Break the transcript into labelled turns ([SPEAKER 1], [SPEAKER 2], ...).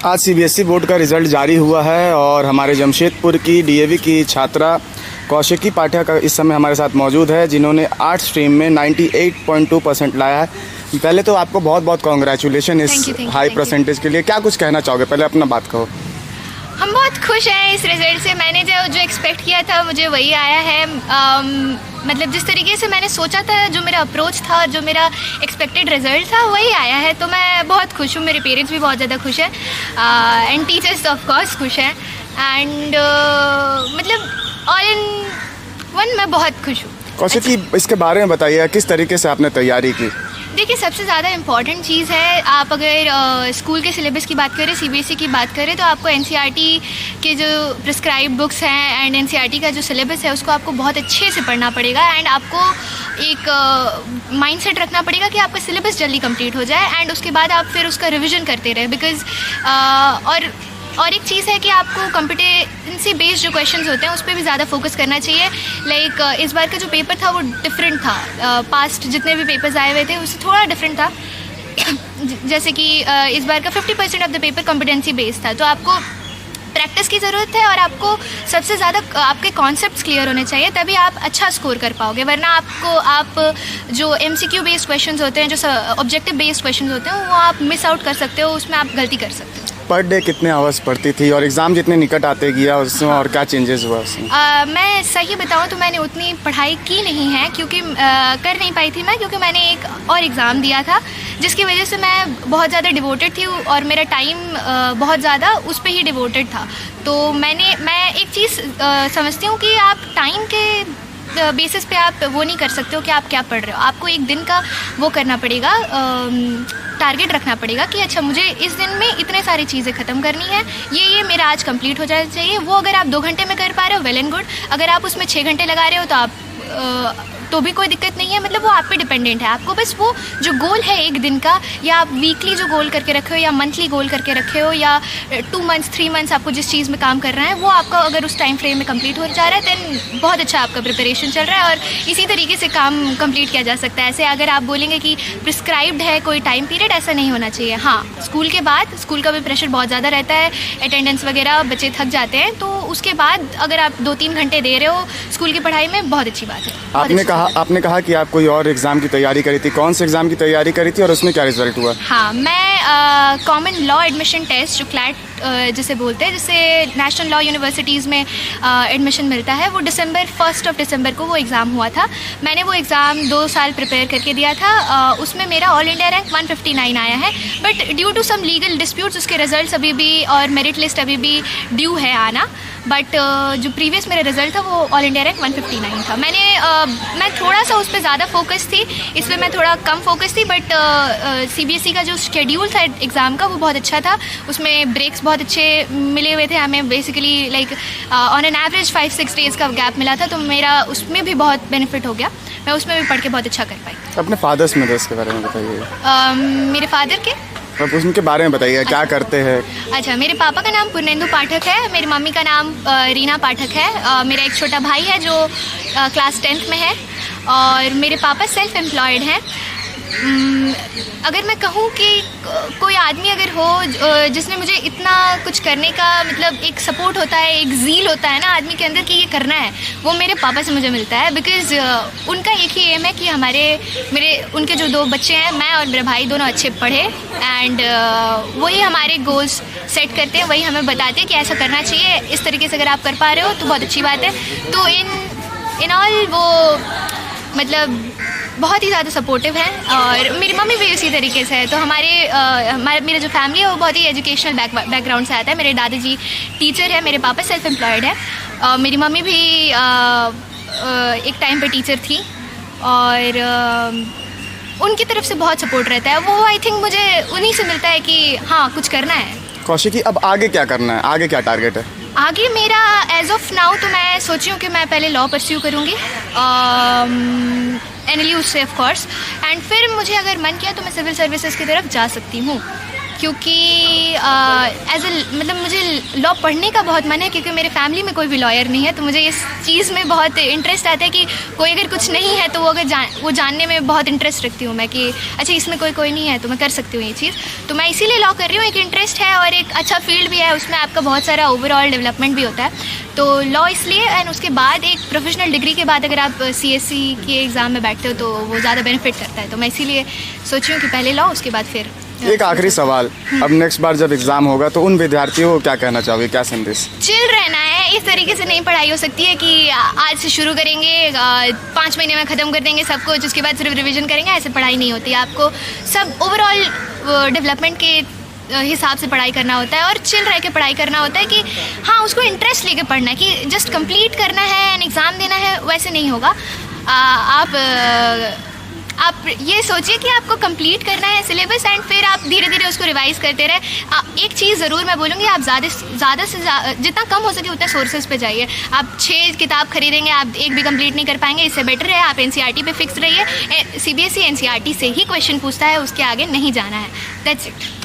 [SPEAKER 1] आज CBSE board का result जारी हुआ है और हमारे जमशेदपुर की डीएवी की छात्रा कौशिकी पाठक इस समय हमारे साथ मौजूद है, जिन्होंने आर्ट स्ट्रीम में 98.2% लाया है। पहले तो आपको बहुत बहुत कॉन्ग्रेचुलेशन इस हाई परसेंटेज के लिए। क्या कुछ कहना चाहोगे? पहले अपना बात कहो।
[SPEAKER 2] हम बहुत खुश हैं इस रिज़ल्ट से। मैंने जो एक्सपेक्ट किया था मुझे वही आया है। मतलब जिस तरीके से मैंने सोचा था, जो मेरा अप्रोच था, जो मेरा एक्सपेक्टेड रिज़ल्ट था, वही आया है। तो मैं बहुत खुश हूँ। मेरे पेरेंट्स भी बहुत ज़्यादा खुश हैं एंड टीचर्स ऑफ कोर्स खुश हैं एंड मतलब ऑल इन वन मैं बहुत खुश हूँ।
[SPEAKER 1] कौशिकी, इसके बारे में बताइए, किस तरीके से आपने तैयारी की?
[SPEAKER 2] देखिए, सबसे ज़्यादा इम्पॉर्टेंट चीज़ है, आप अगर स्कूल के सिलेबस की बात करें, सीबीएसई की बात करें, तो आपको एनसीईआरटी के जो प्रिस्क्राइब बुक्स हैं एंड एनसीईआरटी का जो सिलेबस है उसको आपको बहुत अच्छे से पढ़ना पड़ेगा एंड आपको एक माइंडसेट रखना पड़ेगा कि आपका सिलेबस जल्दी कंप्लीट हो जाए एंड उसके बाद आप फिर उसका रिविज़न करते रहे। बिकॉज़ और एक चीज़ है कि आपको कॉम्पिटेंसी बेस्ड जो क्वेश्चंस होते हैं उस पर भी ज़्यादा फोकस करना चाहिए। लाइक इस बार का जो पेपर था वो डिफरेंट था। पास्ट जितने भी पेपर्स आए हुए थे उससे थोड़ा डिफरेंट था। जैसे कि इस बार का 50% of the paper competency based था। तो आपको प्रैक्टिस की ज़रूरत है और आपको सबसे ज़्यादा आपके कॉन्सेप्ट्स क्लियर होने चाहिए, तभी आप अच्छा स्कोर कर पाओगे। वरना आप जो एमसीक्यू बेस्ड क्वेश्चंस होते हैं, जो ऑब्जेक्टिव बेस्ड क्वेश्चंस होते हैं, वो आप मिस आउट कर सकते हो, उसमें आप गलती कर सकते हो।
[SPEAKER 1] पर डे कितने आवर्स पढ़ती थी और एग्ज़ाम जितने निकट आते गया उसमें और क्या चेंजेस हुआ उसमें?
[SPEAKER 2] मैं सही बताऊं तो मैंने उतनी पढ़ाई की नहीं है, क्योंकि कर नहीं पाई थी मैं, क्योंकि मैंने एक और एग्ज़ाम दिया था जिसकी वजह से मैं बहुत ज़्यादा डिवोटेड थी और मेरा टाइम बहुत ज़्यादा उस पर ही डिवोटेड था। तो मैं एक चीज़ समझती हूँ कि आप टाइम के बेसिस पे आप वो नहीं कर सकते हो कि आप क्या पढ़ रहे हो। आपको एक दिन का वो करना पड़ेगा, टारगेट रखना पड़ेगा कि अच्छा मुझे इस दिन में इतने सारी चीज़ें ख़त्म करनी है, ये मेरा आज कंप्लीट हो जाना चाहिए। वो अगर आप 2 घंटे में कर पा रहे हो, वेल एंड गुड। अगर आप उसमें 6 घंटे लगा रहे हो तो आप तो भी कोई दिक्कत नहीं है। मतलब वो आप पे डिपेंडेंट है। आपको बस वो जो गोल है एक दिन का, या आप वीकली जो गोल करके रखे हो या मंथली गोल करके रखे हो या 2 मंथ्स 3 मंथ्स आपको जिस चीज़ में काम कर रहा है, वो आपका अगर उस टाइम फ्रेम में कंप्लीट हो जा रहा है देन बहुत अच्छा आपका प्रिपरेशन चल रहा है और इसी तरीके से काम कंप्लीट किया जा सकता है। ऐसे अगर आप बोलेंगे कि प्रिस्क्राइब्ड है कोई टाइम पीरियड, ऐसा नहीं होना चाहिए। हाँ, स्कूल के बाद स्कूल का भी प्रेशर बहुत ज़्यादा रहता है, अटेंडेंस वगैरह, बच्चे थक जाते हैं, तो उसके बाद अगर आप 2-3 घंटे दे रहे हो स्कूल की पढ़ाई में, बहुत अच्छी बात है।
[SPEAKER 1] आपने कहा कि आप कोई और एग्ज़ाम की तैयारी करी थी। कौन से एग्ज़ाम की तैयारी करी थी और उसमें क्या रिजल्ट हुआ?
[SPEAKER 2] हाँ, मैं कॉमन लॉ एडमिशन टेस्ट, जो क्लैट जिसे बोलते हैं, जिससे नेशनल लॉ यूनिवर्सिटीज़ में एडमिशन मिलता है, वो 1 दिसंबर को वो एग्ज़ाम हुआ था। मैंने वो एग्ज़ाम 2 साल प्रिपेयर करके दिया था। उसमें मेरा ऑल इंडिया रैंक 159 आया है, but due to some legal disputes उसके रिजल्ट्स अभी भी और मेरिट लिस्ट अभी भी ड्यू है आना। बट जो प्रीवियस मेरा रिजल्ट था वो ऑल इंडिया रैंक 159 था। मैं थोड़ा सा उस पर ज़्यादा फोकस थी, इस पर मैं थोड़ा कम फोकस थी। बट सीबीएसई का जो शेड्यूल था एग्ज़ाम का वो बहुत अच्छा था। उसमें ब्रेक्स बहुत अच्छे मिले हुए थे हमें। Basically like on an average 5-6 days का गैप मिला था, तो मेरा उसमें भी बहुत बेनिफिट हो गया। मैं उसमें भी पढ़ के बहुत अच्छा कर पाई।
[SPEAKER 1] अपने फादर्स मदर्स के बारे में बताइए।
[SPEAKER 2] मेरे फादर के
[SPEAKER 1] उनके बारे में बताइए, क्या करते हैं?
[SPEAKER 2] अच्छा, मेरे पापा का नाम पूर्णेंदु पाठक है, मेरी मम्मी का नाम रीना पाठक है। मेरा एक छोटा भाई है जो क्लास 10th में है और मेरे पापा सेल्फ एम्प्लॉयड हैं। अगर मैं कहूँ कि कोई आदमी अगर हो जिसने मुझे इतना कुछ करने का, मतलब एक सपोर्ट होता है, एक ज़ील होता है ना आदमी के अंदर कि ये करना है, वो मेरे पापा से मुझे मिलता है। बिकॉज़ उनका एक ही एम है कि उनके जो 2 बच्चे हैं, मैं और मेरा भाई, दोनों अच्छे पढ़े एंड वही हमारे गोल्स सेट करते हैं, वही हमें बताते हैं कि ऐसा करना चाहिए, इस तरीके से अगर आप कर पा रहे हो तो बहुत अच्छी बात है। तो इन ऑल वो मतलब बहुत ही ज़्यादा सपोर्टिव है और मेरी मम्मी भी उसी तरीके से है। तो मेरा जो फैमिली है वो बहुत ही एजुकेशनल बैकग्राउंड से आता है। मेरे दादाजी टीचर है, मेरे पापा सेल्फ एम्प्लॉयड है। मेरी मम्मी भी एक टाइम पे टीचर थी और उनकी तरफ से बहुत सपोर्ट रहता है। वो आई थिंक मुझे उन्हीं से मिलता है कि हाँ कुछ करना है।
[SPEAKER 1] कौशिकी, अब आगे क्या करना है? आगे क्या टारगेट है?
[SPEAKER 2] आगे मेरा एज ऑफ नाउ तो मैं सोची हूँ कि मैं पहले लॉ परस्यू करूँगी, एनएलयू से ऑफ कोर्स, एंड फिर मुझे अगर मन किया तो मैं सिविल सर्विसेज की तरफ जा सकती हूँ। क्योंकि एज ए मतलब मुझे लॉ पढ़ने का बहुत मन है, क्योंकि मेरे फैमिली में कोई भी लॉयर नहीं है। तो मुझे इस चीज़ में बहुत इंटरेस्ट आता है कि कोई अगर कुछ नहीं है तो वो वो जानने में बहुत इंटरेस्ट रखती हूँ मैं कि अच्छा इसमें कोई नहीं है तो मैं कर सकती हूँ ये चीज़। तो मैं इसीलिए लॉ कर रही हूँ। एक इंटरेस्ट है और एक अच्छा फील्ड भी है, उसमें आपका बहुत सारा ओवरऑल डेवलपमेंट भी होता है। तो लॉ इसलिए, एंड उसके बाद एक प्रोफेशनल डिग्री के बाद अगर आप CSE के एग्ज़ाम में बैठते हो तो वो ज़्यादा बेनिफिट करता है। तो मैं इसीलिए सोच रही हूँ कि पहले लॉ, उसके बाद फिर।
[SPEAKER 1] एक आखिरी सवाल, अब नेक्स्ट बार जब एग्ज़ाम होगा तो उन विद्यार्थियों को क्या कहना चाहोगे, क्या संदेश?
[SPEAKER 2] चिल रहना है। इस तरीके से नहीं पढ़ाई हो सकती है कि आज से शुरू करेंगे 5 महीने में ख़त्म कर देंगे सब कुछ, उसके बाद सिर्फ रिवीजन करेंगे, ऐसे पढ़ाई नहीं होती। आपको सब ओवरऑल डेवलपमेंट के हिसाब से पढ़ाई करना होता है और चिल रह के पढ़ाई करना होता है कि हाँ उसको इंटरेस्ट लेके पढ़ना है कि जस्ट कंप्लीट करना है एंड एग्ज़ाम देना है, वैसे नहीं होगा। आप ये सोचिए कि आपको कंप्लीट करना है सिलेबस एंड फिर आप धीरे धीरे उसको रिवाइज करते रहे। एक चीज़ ज़रूर मैं बोलूँगी, आप ज़्यादा से जितना कम हो सके उतना सोर्सेज पे जाइए। आप 6 किताब खरीदेंगे, आप एक भी कंप्लीट नहीं कर पाएंगे। इससे बेटर है आप NCERT पे फिक्स रहिए। CBSE NCERT से ही क्वेश्चन पूछता है, उसके आगे नहीं जाना है। That's it.